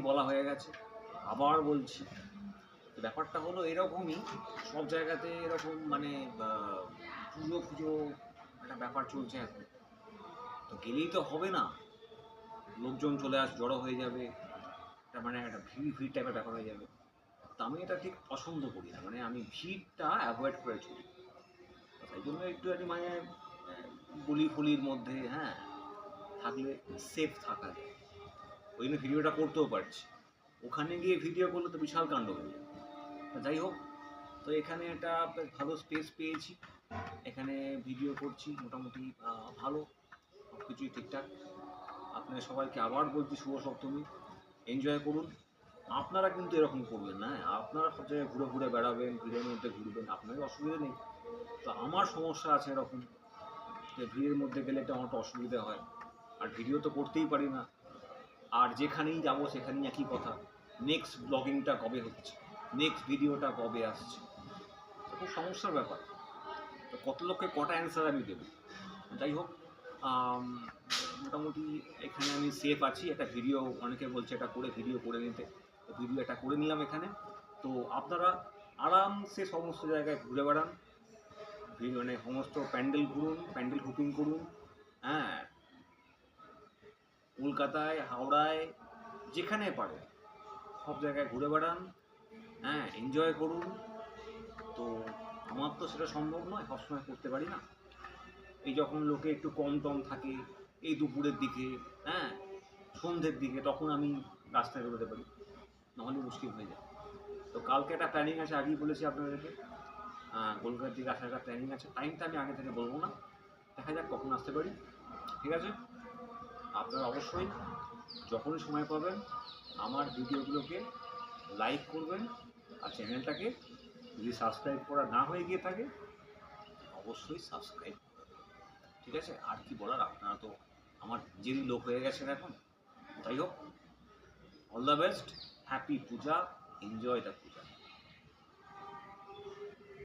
বলা হয়ে গেছে, আবার বলছি। ব্যাপারটা হলো এরকমই, সব জায়গাতে এরকম মানে পুজো পুজো একটা ব্যাপার চলছে এখন। তো গেলেই তো হবে না, লোকজন চলে জড়ো হয়ে যাবে, একটা মানে একটা ভিড় ভিড় টাইপের ব্যাপার হয়ে যাবে। তো আমি এটা ঠিক পছন্দ করি না, মানে আমি ভিড়টা অ্যাভয়েড করে চলি। তাই জন্য একটু মানে গলি ফলির মধ্যে হ্যাঁ থাকলে সেফ থাকা যায়, ওই জন্য ভিডিওটা করতেও পারছি। ওখানে গিয়ে ভিডিও করলে তো বিশাল কাণ্ড হয়ে যায়। যাই হোক, তো এখানে একটা ভালো স্পেস পেয়েছি, এখানে ভিডিও করছি মোটামুটি ভালো, সব কিছুই ঠিকঠাক। আপনাদের সবাইকে আবার বলছি শুভ সপ্তমী, এনজয় করুন। আপনারা কিন্তু এরকম করবেন না, আপনারা সব জায়গায় ঘুরে ঘুরে বেড়াবেন, ভিড়ের মধ্যে ঘুরবেন, আপনাদের অসুবিধা নেই। তো আমার সমস্যা আছে এরকম, যে ভিড়ের মধ্যে গেলে একটা আমার অসুবিধা হয়, আর ভিডিও তো করতেই পারি না। আর যেখানেই যাবো সেখানেই একই কথা, নেক্সট ব্লগিংটা কবে হচ্ছে, নেক্সট ভিডিওটা কবে আসছে, খুব সমস্যার ব্যাপার। তো কত লোককে কটা অ্যান্সার আমি দেবো। যাই হোক, মোটামুটি এখানে আমি সেফ আছি। একটা ভিডিও অনেকে বলছে এটা করে ভিডিও করে নিতে, তো ভিডিও এটা করে নিলাম এখানে। তো আপনারা আরামসে সমস্ত জায়গায় ঘুরে বেড়ান, মানে সমস্ত প্যান্ডেল ঘুরুন, প্যান্ডেল হুপিং করুন, হ্যাঁ, কলকাতায়, হাওড়ায়, যেখানে পারে সব জায়গায় ঘুরে বেড়ান, হ্যাঁ, এনজয় করুন। তো আমার তো সেটা সম্ভব নয়, সবসময় করতে পারি না। এই যখন লোকে একটু কম টম থাকে, এই দুপুরের দিকে, হ্যাঁ, সন্ধ্যের দিকে, তখন আমি রাস্তায় বেরোতে পারি, নাহলে মুশকিল হয়ে যায়। তো কালকে একটা প্ল্যানিং আছে, আগেই বলেছি আপনাদেরকে, কলকাতার দিকে আসার একটা প্ল্যানিং আছে। টাইমটা আমি আগে থেকে বলবো না, দেখা যাক কখন আসতে পারি। ঠিক আছে, আপনারা অবশ্যই যখনই সময় পাবেন আমার ভিডিওগুলোকে লাইক করবেন, আর চ্যানেলটাকে যদি সাবস্ক্রাইব করা না হয়ে গিয়ে থাকে অবশ্যই সাবস্ক্রাইব করবেন। ঠিক আছে, আর কি বলার, আপনারা তো আমার নিজেরই লোক হয়ে গেছেন এখন। যাই হোক, all the best, happy Puja, enjoy the Puja.